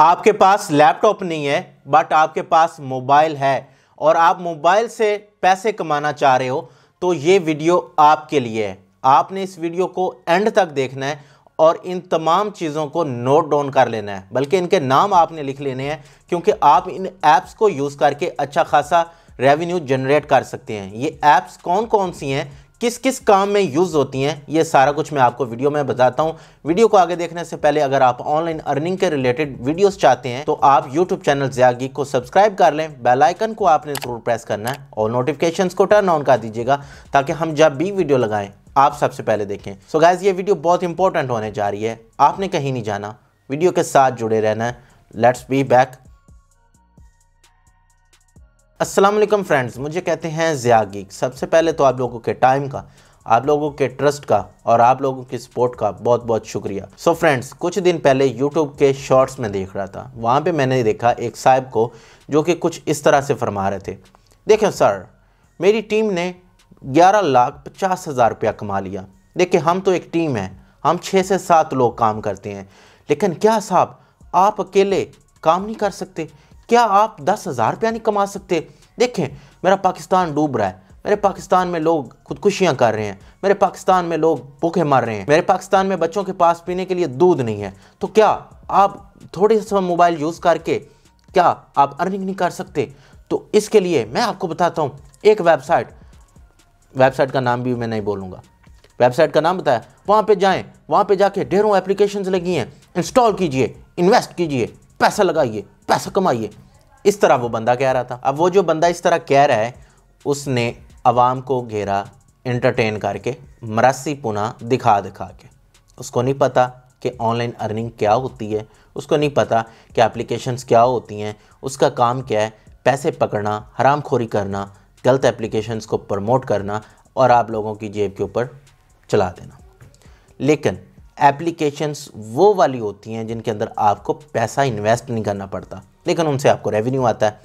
आपके पास लैपटॉप नहीं है बट आपके पास मोबाइल है और आप मोबाइल से पैसे कमाना चाह रहे हो तो ये वीडियो आपके लिए है। आपने इस वीडियो को एंड तक देखना है और इन तमाम चीज़ों को नोट डाउन कर लेना है, बल्कि इनके नाम आपने लिख लेने हैं क्योंकि आप इन ऐप्स को यूज़ करके अच्छा खासा रेवेन्यू जनरेट कर सकते हैं। ये ऐप्स कौन कौन सी हैं, किस किस काम में यूज़ होती हैं, ये सारा कुछ मैं आपको वीडियो में बताता हूं। वीडियो को आगे देखने से पहले अगर आप ऑनलाइन अर्निंग के रिलेटेड वीडियोस चाहते हैं तो आप यूट्यूब चैनल ज़िया गीक को सब्सक्राइब कर लें। बेल आइकन को आपने ज़रूर प्रेस करना है और नोटिफिकेशंस को टर्न ऑन कर दीजिएगा ताकि हम जब भी वीडियो लगाएं आप सबसे पहले देखें। सो गाइस, ये वीडियो बहुत इंपॉर्टेंट होने जा रही है, आपने कहीं नहीं जाना, वीडियो के साथ जुड़े रहना है। Let's be back. अस्सलाम वालेकुम फ्रेंड्स, मुझे कहते हैं ज़िया गीक। सबसे पहले तो आप लोगों के टाइम का, आप लोगों के ट्रस्ट का और आप लोगों की सपोर्ट का बहुत बहुत शुक्रिया। सो फ्रेंड्स, कुछ दिन पहले यूट्यूब के शॉर्ट्स में देख रहा था, वहाँ पे मैंने देखा एक साहब को जो कि कुछ इस तरह से फरमा रहे थे, देखिए सर, मेरी टीम ने 11,50,000 रुपया कमा लिया। देखिए हम तो एक टीम है, हम 6 से 7 लोग काम करते हैं, लेकिन क्या साहब आप अकेले काम नहीं कर सकते? क्या आप 10,000 रुपया नहीं कमा सकते? देखें मेरा पाकिस्तान डूब रहा है, मेरे पाकिस्तान में लोग खुदकुशियां कर रहे हैं, मेरे पाकिस्तान में लोग भूखे मर रहे हैं, मेरे पाकिस्तान में बच्चों के पास पीने के लिए दूध नहीं है, तो क्या आप थोड़े सा मोबाइल यूज़ करके क्या आप अर्निंग नहीं कर सकते? तो इसके लिए मैं आपको बताता हूँ एक वेबसाइट का नाम भी मैं नहीं बोलूँगा, वेबसाइट का नाम बताया, वहाँ पे जाएं, वहाँ पे जाके ढेरों एप्लीकेशंस लगी हैं, इंस्टॉल कीजिए, इन्वेस्ट कीजिए, पैसा लगाइए, पैसा कमाइए। इस तरह वो बंदा कह रहा था। अब वो जो बंदा इस तरह कह रहा है उसने आवाम को घेरा एंटरटेन करके, मरासी पुना दिखा के। उसको नहीं पता कि ऑनलाइन अर्निंग क्या होती है, उसको नहीं पता कि एप्लीकेशंस क्या होती हैं, उसका काम क्या है, पैसे पकड़ना, हरामखोरी करना, गलत एप्लीकेशंस को प्रमोट करना और आप लोगों की जेब के ऊपर चला देना। लेकिन एप्लीकेशंस वो वाली होती हैं जिनके अंदर आपको पैसा इन्वेस्ट नहीं करना पड़ता, लेकिन उनसे आपको रेवेन्यू आता है।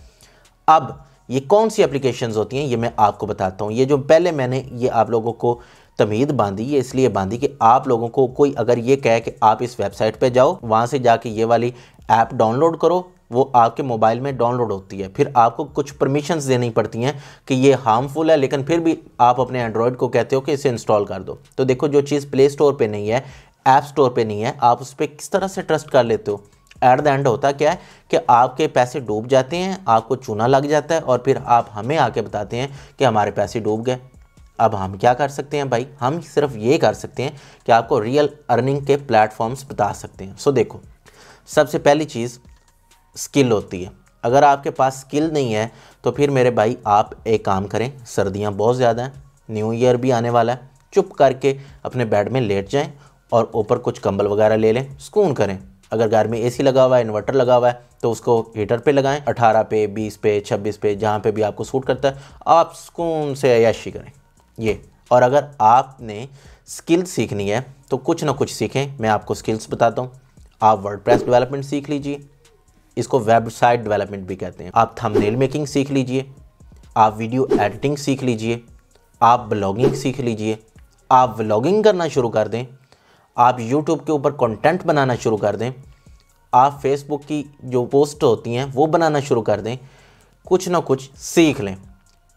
अब ये कौन सी एप्लीकेशंस होती हैं ये मैं आपको बताता हूँ। ये जो पहले मैंने ये आप लोगों को तमीद बांधी, ये इसलिए बांधी कि आप लोगों को कोई अगर ये कहे कि आप इस वेबसाइट पे जाओ, वहाँ से जाके ये वाली ऐप डाउनलोड करो, वो आपके मोबाइल में डाउनलोड होती है, फिर आपको कुछ परमिशंस देनी पड़ती हैं कि ये हार्मफुल है, लेकिन फिर भी आप अपने एंड्रॉयड को कहते हो कि इसे इंस्टॉल कर दो। तो देखो जो चीज़ प्ले स्टोर पे नहीं है, ऐप स्टोर पे नहीं है, आप उस पर किस तरह से ट्रस्ट कर लेते हो। एट द एंड होता क्या है कि आपके पैसे डूब जाते हैं, आपको चूना लग जाता है और फिर आप हमें आके बताते हैं कि हमारे पैसे डूब गए। अब हम क्या कर सकते हैं भाई, हम सिर्फ ये कर सकते हैं कि आपको रियल अर्निंग के प्लेटफॉर्म्स बता सकते हैं। सो देखो, सबसे पहली चीज़ स्किल होती है। अगर आपके पास स्किल नहीं है तो फिर मेरे भाई आप एक काम करें, सर्दियाँ बहुत ज़्यादा हैं, न्यू ईयर भी आने वाला है, चुप करके अपने बेड में लेट जाएं और ऊपर कुछ कंबल वगैरह ले लें, सुकून करें। अगर घर में एसी लगा हुआ है, इन्वर्टर लगा हुआ है तो उसको हीटर पे लगाएं, 18 पे, 20 पे, 26 पे, जहाँ पे भी आपको सूट करता है, आप सुकून से अय्याशी करें ये। और अगर आपने स्किल सीखनी है तो कुछ ना कुछ सीखें, मैं आपको स्किल्स बताता हूँ। आप वर्डप्रेस डेवलपमेंट सीख लीजिए, इसको वेबसाइट डेवलपमेंट भी कहते हैं। आप थंबनेल मेकिंग सीख लीजिए, आप वीडियो एडिटिंग सीख लीजिए, आप ब्लॉगिंग सीख लीजिए, आप व्लॉगिंग करना शुरू कर दें, आप यूट्यूब के ऊपर कंटेंट बनाना शुरू कर दें, आप फेसबुक की जो पोस्ट होती हैं वो बनाना शुरू कर दें, कुछ ना कुछ सीख लें,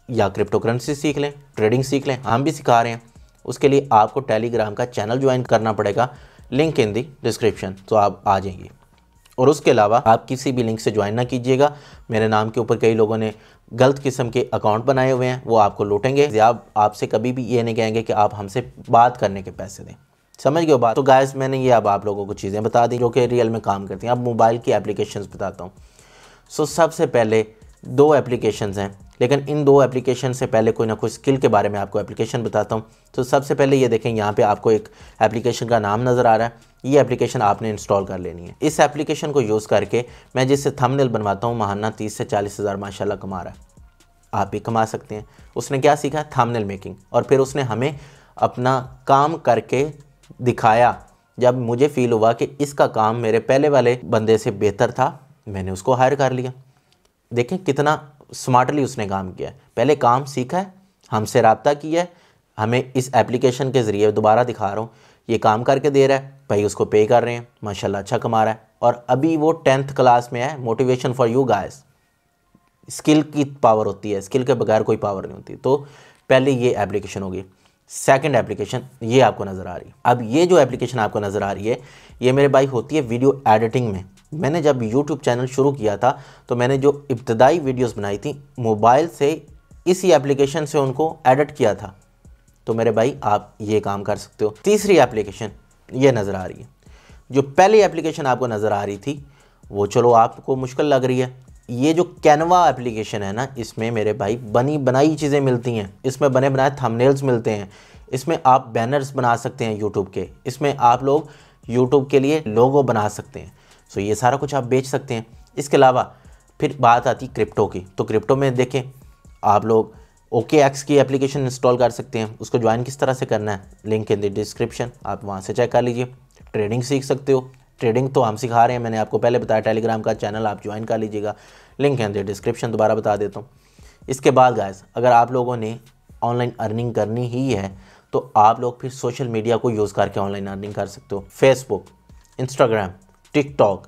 या क्रिप्टो करेंसी सीख लें, ट्रेडिंग सीख लें, हम भी सिखा रहे हैं। उसके लिए आपको टेलीग्राम का चैनल ज्वाइन करना पड़ेगा, लिंक इन दी डिस्क्रिप्शन, तो आप आ जाएंगे। और उसके अलावा आप किसी भी लिंक से ज्वाइन ना कीजिएगा, मेरे नाम के ऊपर कई लोगों ने गलत किस्म के अकाउंट बनाए हुए हैं, वो आपको लूटेंगे। आप आपसे कभी भी ये नहीं कहेंगे कि आप हमसे बात करने के पैसे दें, समझ गए बात? तो गाइस, मैंने ये अब आप लोगों को चीज़ें बता दी जो कि रियल में काम करती हैं। अब मोबाइल की एप्लीकेशंस बताता हूँ। सो सबसे पहले 2 एप्लीकेशंस हैं, लेकिन इन 2 एप्लीकेशन से पहले कोई ना कोई स्किल के बारे में आपको एप्लीकेशन बताता हूँ। तो सबसे पहले ये देखें, यहाँ पे आपको एक एप्लीकेशन का नाम नज़र आ रहा है, ये एप्लीकेशन आपने इंस्टॉल कर लेनी है। इस एप्लीकेशन को यूज़ करके मैं जिससे थंबनेल बनवाता हूँ, महाना 30 से 40 हज़ार माशाल्लाह कमा रहा है, आप भी कमा सकते हैं। उसने क्या सीखा है? Thumbnail making. और फिर उसने हमें अपना काम करके दिखाया। जब मुझे फील हुआ कि इसका काम मेरे पहले वाले बंदे से बेहतर था, मैंने उसको हायर कर लिया। देखें कितना स्मार्टली उसने काम किया है, पहले काम सीखा है, हमसे रब्ता किया है, हमें इस एप्लीकेशन के ज़रिए, दोबारा दिखा रहा हूँ, ये काम करके दे रहा है भाई, उसको पे कर रहे हैं, माशाल्लाह अच्छा कमा रहा है। और अभी वो 10th क्लास में है। Motivation for you guys, skill की पावर होती है, स्किल के बगैर कोई पावर नहीं होती। तो पहले ये एप्लीकेशन होगी। सेकंड एप्लीकेशन ये आपको नज़र आ रही है। अब ये जो एप्लीकेशन आपको नज़र आ रही है ये मेरे भाई होती है वीडियो एडिटिंग में। मैंने जब यूट्यूब चैनल शुरू किया था तो मैंने जो इब्तदाई वीडियोस बनाई थी मोबाइल से इसी एप्लीकेशन से उनको एडिट किया था। तो मेरे भाई आप ये काम कर सकते हो। तीसरी एप्लीकेशन ये नज़र आ रही है। जो पहली एप्लीकेशन आपको नज़र आ रही थी वो चलो आपको मुश्किल लग रही है। ये जो कैनवा एप्लीकेशन है ना, इसमें मेरे भाई बनी बनाई चीज़ें मिलती हैं, इसमें बने बनाए थंबनेल्स मिलते हैं, इसमें आप बैनर्स बना सकते हैं यूट्यूब के, इसमें आप लोग यूट्यूब के लिए लोगो बना सकते हैं। सो ये सारा कुछ आप बेच सकते हैं। इसके अलावा फिर बात आती क्रिप्टो की। तो क्रिप्टो में देखें आप लोग OKX की एप्लीकेशन इंस्टॉल कर सकते हैं। उसको ज्वाइन किस तरह से करना है, लिंक इन द डिस्क्रिप्शन, आप वहाँ से चेक कर लीजिए। ट्रेडिंग सीख सकते हो, ट्रेडिंग तो हम सिखा रहे हैं, मैंने आपको पहले बताया। टेलीग्राम का चैनल आप ज्वाइन कर लीजिएगा, लिंक है डिस्क्रिप्शन, दोबारा बता देता हूँ। इसके बाद गाइस अगर आप लोगों ने ऑनलाइन अर्निंग करनी ही है तो आप लोग फिर सोशल मीडिया को यूज़ करके ऑनलाइन अर्निंग कर सकते हो। फेसबुक, इंस्टाग्राम, टिकटॉक,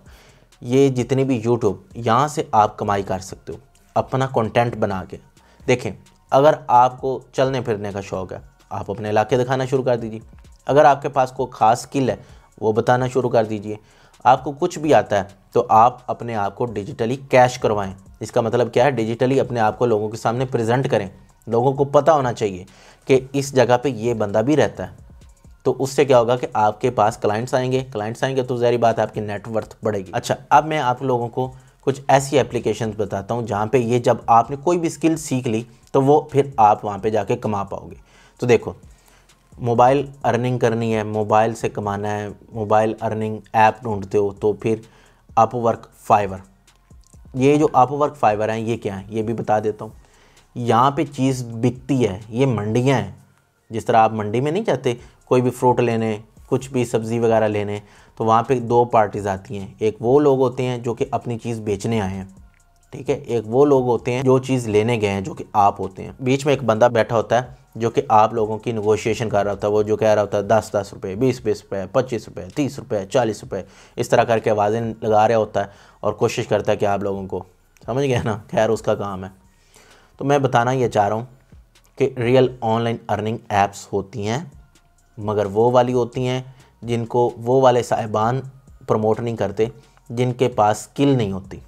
ये जितने भी यूट्यूब, यहाँ से आप कमाई कर सकते हो अपना कंटेंट बना के। देखें अगर आपको चलने फिरने का शौक़ है आप अपने इलाके दिखाना शुरू कर दीजिए। अगर आपके पास कोई ख़ास स्किल है वो बताना शुरू कर दीजिए। आपको कुछ भी आता है तो आप अपने आप को डिजिटली कैश करवाएं। इसका मतलब क्या है, डिजिटली अपने आप को लोगों के सामने प्रेजेंट करें। लोगों को पता होना चाहिए कि इस जगह पे ये बंदा भी रहता है। तो उससे क्या होगा कि आपके पास क्लाइंट्स आएंगे तो ज़ाहिर बात है आपकी नेटवर्थ बढ़ेगी। अच्छा, अब मैं आप लोगों को कुछ ऐसी एप्लीकेशंस बताता हूँ जहाँ पे ये जब आपने कोई भी स्किल सीख ली तो वो फिर आप वहाँ पे जाके कमा पाओगे। तो देखो, मोबाइल अर्निंग करनी है, मोबाइल से कमाना है, मोबाइल अर्निंग ऐप ढूंढते हो तो फिर अपवर्क, फाइवर। ये जो अपवर्क, फाइवर हैं ये क्या है ये भी बता देता हूँ। यहाँ पे चीज़ बिकती है, ये मंडियाँ हैं। जिस तरह आप मंडी में नहीं जाते कोई भी फ्रूट लेने, कुछ भी सब्ज़ी वगैरह लेने, तो वहाँ पे दो पार्टीज़ आती हैं। एक वो लोग होते हैं जो कि अपनी चीज़ बेचने आए हैं, ठीक है। एक वो लोग होते हैं जो चीज़ लेने गए हैं, जो कि आप होते हैं। बीच में एक बंदा बैठा होता है जो कि आप लोगों की नेगोशिएशन कर रहा होता है। वो जो कह रहा होता है 10-10 रुपये, 20-20 रुपये, 25 रुपये, 30 रुपये, 40 रुपये, इस तरह करके आवाज़ें लगा रहा होता है और कोशिश करता है कि आप लोगों को, समझ गए ना, खैर उसका काम है। तो मैं बताना ये चाह रहा हूँ कि रियल ऑनलाइन अर्निंग ऐप्स होती हैं, मगर वो वाली होती हैं जिनको वो वाले साहिबान प्रमोट नहीं करते जिनके पास स्किल नहीं होती।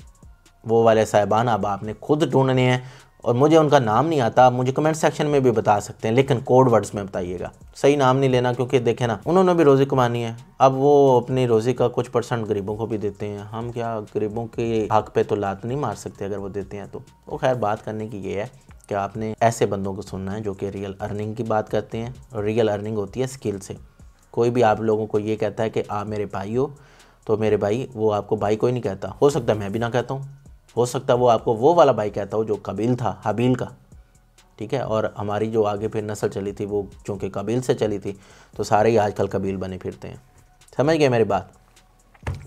वो वाले साहिबान अब आपने खुद ढूंढने हैं और मुझे उनका नाम नहीं आता। आप मुझे कमेंट सेक्शन में भी बता सकते हैं, लेकिन कोड वर्ड्स में बताइएगा, सही नाम नहीं लेना, क्योंकि देखें ना उन्होंने भी रोज़ी कमानी है। अब वो अपनी रोज़ी का कुछ % गरीबों को भी देते हैं। हम क्या गरीबों के हक पे तो लात नहीं मार सकते अगर वो देते हैं तो। वो खैर बात करने की ये है कि आपने ऐसे बंदों को सुनना है जो कि रियल अर्निंग की बात करते हैं। और रियल अर्निंग होती है स्किल से। कोई भी आप लोगों को ये कहता है कि आप मेरे भाई हो, तो मेरे भाई, वो आपको भाई कोई नहीं कहता। हो सकता है मैं भी ना कहता हूँ, हो सकता है वो आपको वो वाला भाई कहता हो जो कबील था, हबील का, ठीक है। और हमारी जो आगे फिर नस्ल चली थी वो चूँकि कबील से चली थी, तो सारे ही आजकल कबील बने फिरते हैं। समझ गए मेरी बात?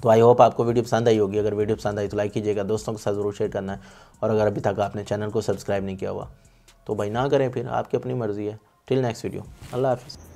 तो आई होप आपको वीडियो पसंद आई होगी। अगर वीडियो पसंद आई तो लाइक कीजिएगा, दोस्तों के साथ ज़रूर शेयर करना है। और अगर अभी तक आपने चैनल को सब्सक्राइब नहीं किया हुआ तो भाई ना करें, फिर आपकी अपनी मर्ज़ी है। टिल नेक्स्ट वीडियो, अल्लाह हाफ़िज़।